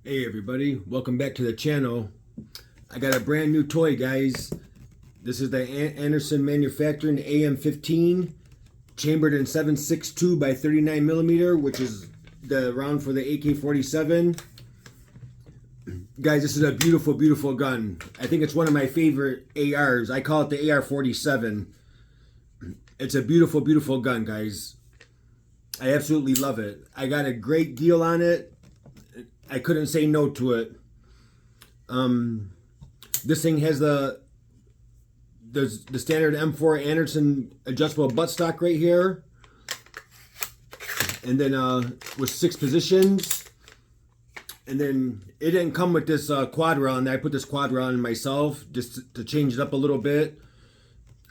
Hey everybody, welcome back to the channel. I got a brand new toy, guys. This is the Anderson Manufacturing AM-15, chambered in 7.62 by 39 millimeter, which is the round for the AK-47. Guys, this is a beautiful, beautiful gun. I think it's one of my favorite ARs. I call it the AR-47. It's a beautiful, beautiful gun, guys. I absolutely love it. I got a great deal on it. I couldn't say no to it. This thing has the standard M4 Anderson adjustable buttstock right here, and then with 6 positions. And then it didn't come with this quad round. I put this quad round myself just to change it up a little bit.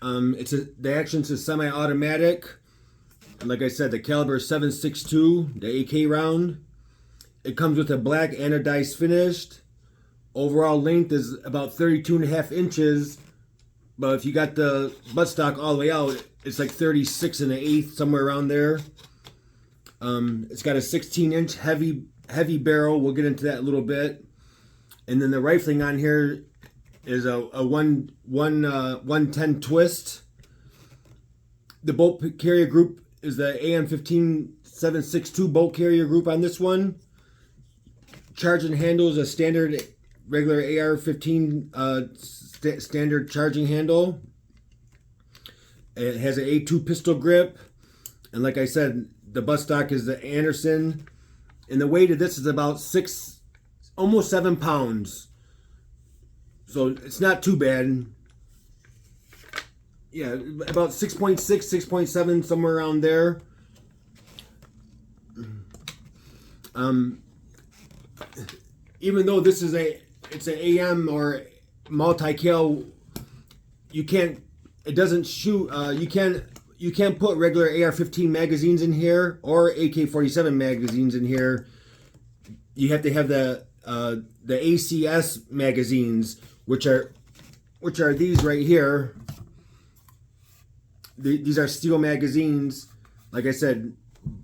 The action's is semi-automatic, and like I said, the caliber is 7.62, the AK round. It comes with a black Anodize finished. Overall length is about 32.5 inches. But if you got the buttstock all the way out, it's like 36 1/8, somewhere around there. It's got a 16-inch heavy barrel. We'll get into that in a little bit. And then the rifling on here is a 110 twist. The bolt carrier group is the AM-15 7.62 bolt carrier group on this one. Charging handle is a standard, regular AR-15 standard charging handle. It has an A2 pistol grip, and like I said, the buttstock is the Anderson, and the weight of this is about almost 7 pounds. So it's not too bad. Yeah, about 6.6, 6.7, somewhere around there. Even though this is it's an AM or multi-cal, it doesn't shoot. You can't put regular AR-15 magazines in here or AK-47 magazines in here. You have to have the ACS magazines, which are these right here. These are steel magazines. Like I said,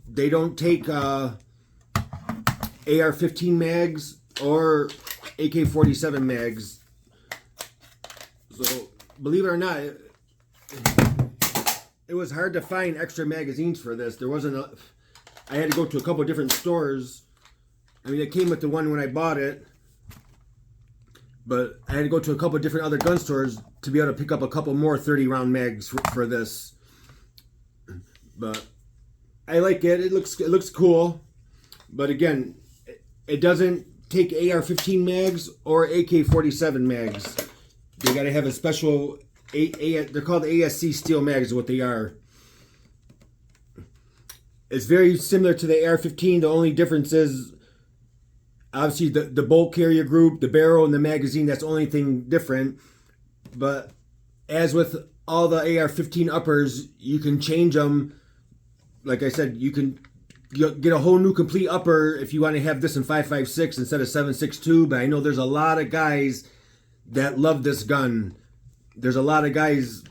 they don't take AR-15 mags or AK-47 mags. So believe it or not, it was hard to find extra magazines for this. There wasn't I had to go to a couple different stores. I mean, it came with the one when I bought it, but I had to go to a couple different other gun stores to be able to pick up a couple more 30 round mags for this. But I like it. It looks cool. But again, it doesn't take AR-15 mags or AK-47 mags. They got to have a special, they're called ASC steel mags is what they are. It's very similar to the AR-15. The only difference is, obviously, the bolt carrier group, the barrel, and the magazine. That's the only thing different. But as with all the AR-15 uppers, you can change them. Like I said, you can get a whole new complete upper if you want to have this in 5.56 instead of 7.62. But I know there's a lot of guys that love this gun. There's a lot of guys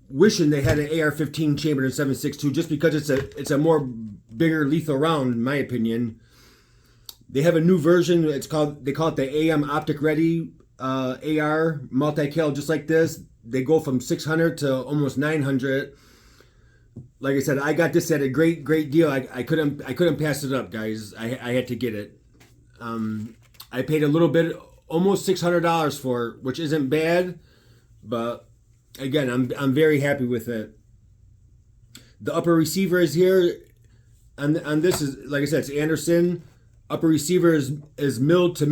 wishing they had an AR-15 chambered in 7.62 just because it's a more bigger lethal round, in my opinion. They have a new version. They call it the AM Optic Ready AR multi-cal, just like this. They go from 600 to almost 900. Like I said, I got this at a great deal. I couldn't pass it up, guys. I had to get it. I paid a little bit, almost $600 for it, which isn't bad. But again, I'm very happy with it. The upper receiver is here, and this is, like I said, it's Anderson. Upper receiver is milled to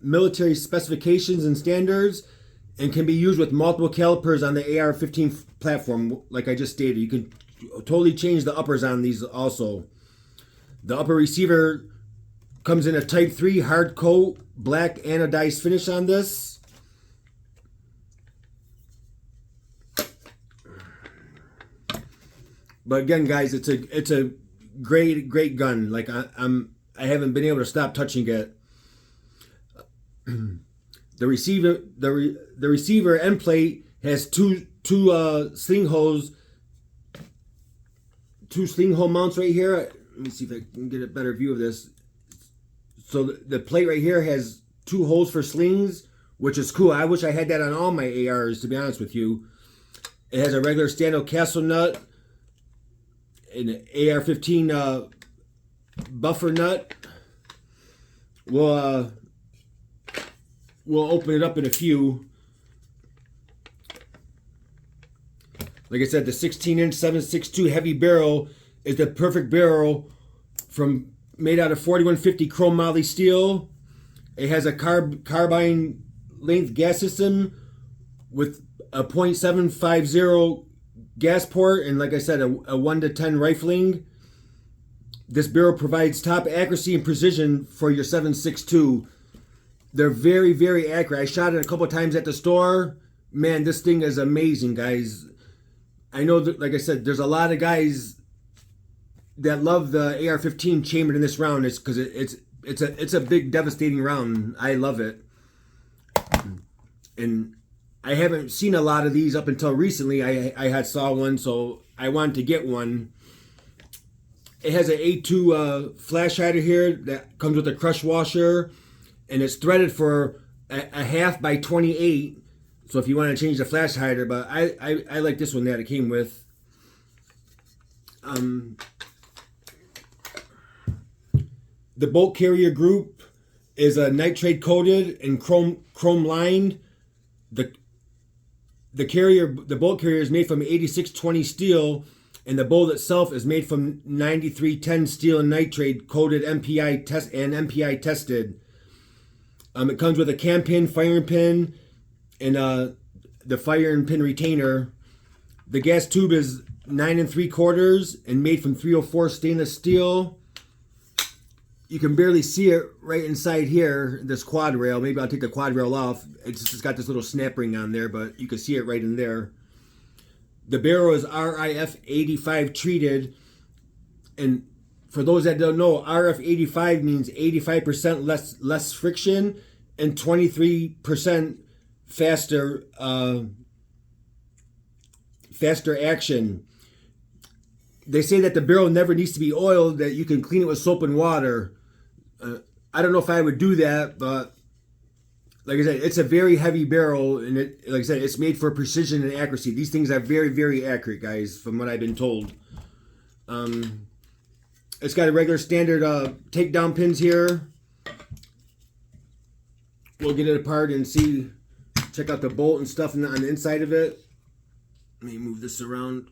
military specifications and standards, and can be used with multiple calipers on the AR-15 platform. Like I just stated, you can totally change the uppers on these also. The upper receiver comes in a Type 3 hard coat black anodized finish on this. But again, guys, it's a great gun. Like I haven't been able to stop touching it. The receiver end plate has two sling holes. 2 sling hole mounts right here. Let me see if I can get a better view of this. So the plate right here has 2 holes for slings, which is cool. I wish I had that on all my ARs, to be honest with you. It has a regular standout castle nut, an AR-15 buffer nut. We'll open it up in a few. Like I said, the 16-inch 7.62 heavy barrel is the perfect barrel made out of 4150 chrome moly steel. It has a carbine length gas system with a .750 gas port, and like I said, a 1 to 10 rifling. This barrel provides top accuracy and precision for your 7.62. They're very, very accurate. I shot it a couple times at the store. Man, this thing is amazing, guys. I know that, like I said, there's a lot of guys that love the AR-15 chambered in this round. It's because it's a big, devastating round. I love it, and I haven't seen a lot of these up until recently. I had saw one, so I wanted to get one. It has an A2 flash hider here that comes with a crush washer, and it's threaded for a half by 28. So if you want to change the flash hider, but I like this one that it came with. The bolt carrier group is a nitrate coated and chrome lined. The bolt carrier is made from 8620 steel, and the bolt itself is made from 9310 steel and nitrate coated MPI tested. It comes with a cam pin, firing pin, and the firing pin retainer. The gas tube is 9 3/4 and made from 304 stainless steel. You can barely see it right inside here, this quad rail. Maybe I'll take the quad rail off. It's got this little snap ring on there, but you can see it right in there. The barrel is RF85 treated, and for those that don't know, RF85 means 85% less friction and 23% faster action. They say that the barrel never needs to be oiled, that you can clean it with soap and water. I don't know if I would do that, but like I said, it's a very heavy barrel, and like I said, it's made for precision and accuracy. These things are very, very accurate, guys, from what I've been told. It's got a regular standard takedown pins here. We'll get it apart and check out the bolt and stuff on the inside of it. Let me move this around.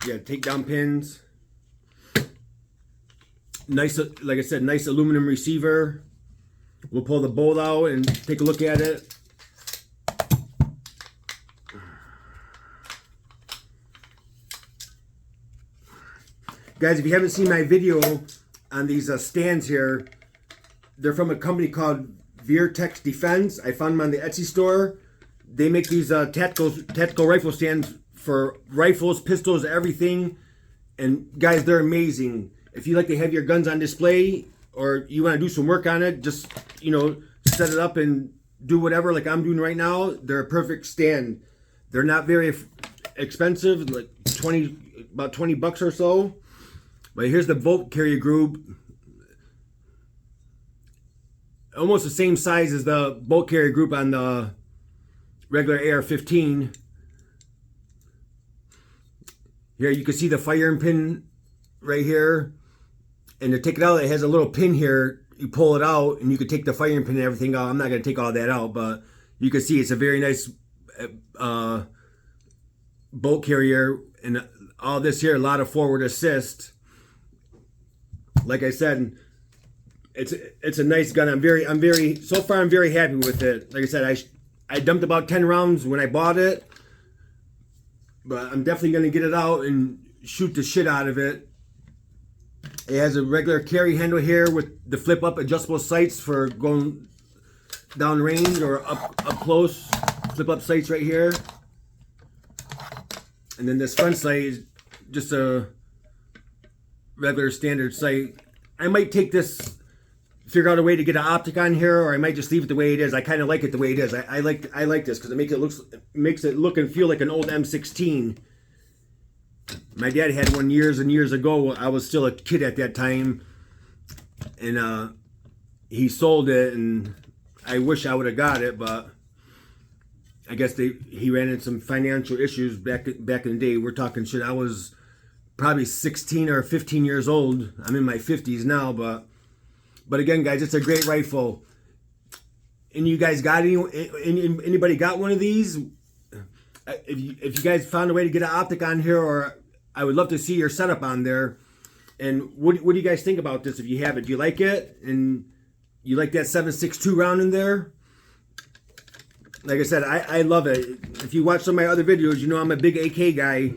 Yeah, takedown pins. Nice, like I said, nice aluminum receiver. We'll pull the bolt out and take a look at it. Guys, if you haven't seen my video on these stands here, they're from a company called Veertex Defense. I found them on the Etsy store. They make these tactical rifle stands for rifles, pistols, everything. And guys, they're amazing. If you like to have your guns on display, or you want to do some work on it, just, set it up and do whatever like I'm doing right now. They're a perfect stand. They're not very expensive, like about 20 bucks or so. But here's the bolt carrier group. Almost the same size as the bolt carrier group on the regular AR-15. Here you can see the firing pin right here. And to take it out, it has a little pin here. You pull it out and you can take the firing pin and everything out. I'm not going to take all that out, but you can see it's a very nice bolt carrier. And all this here, a lot of forward assist. Like I said, it's a nice gun. So far I'm very happy with it. Like I said, I dumped about 10 rounds when I bought it, but I'm definitely going to get it out and shoot the shit out of it. It has a regular carry handle here with the flip up adjustable sights for going down range or up close. Flip up sights right here. And then this front sight is just a regular standard sight. I might take this figure out a way to get an optic on here, or I might just leave it the way it is. I kind of like it the way it is. I like this because it makes it look and feel like an old M16. My dad had one years and years ago. I was still a kid at that time, and he sold it, and I wish I would have got it, but I guess he ran into some financial issues back in the day. We're talking shit. I was probably 16 or 15 years old. I'm in my 50s now, but again, guys, it's a great rifle. And you guys got anybody got one of these? If you guys found a way to get an optic on here, or I would love to see your setup on there. And what do you guys think about this? If you have it, do you like it? And you like that 7.62 round in there? Like I said, I love it. If you watch some of my other videos, you know I'm a big AK guy,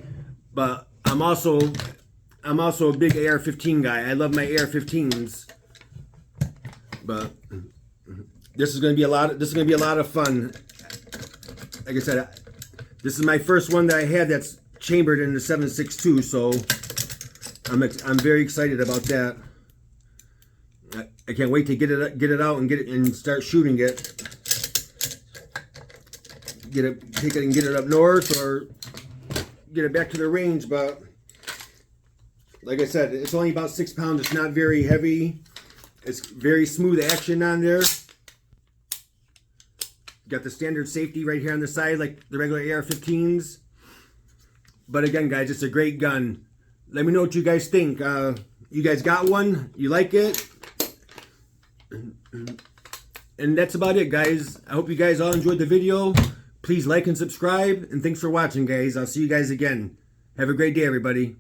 but I'm also a big AR-15 guy. I love my AR-15s. But this is going to be a lot of fun. Like I said, this is my first one that I had that's chambered in the 7.62, so I'm very excited about that. I can't wait to get it out and start shooting it. Take it and get it up north, or get it back to the range. But like I said, it's only about 6 pounds. It's not very heavy. It's very smooth action on there. Got the standard safety right here on the side, like the regular AR-15s. But again, guys, it's a great gun. Let me know what you guys think. You guys got one? You like it? And that's about it, guys. I hope you guys all enjoyed the video. Please like and subscribe. And thanks for watching, guys. I'll see you guys again. Have a great day, everybody.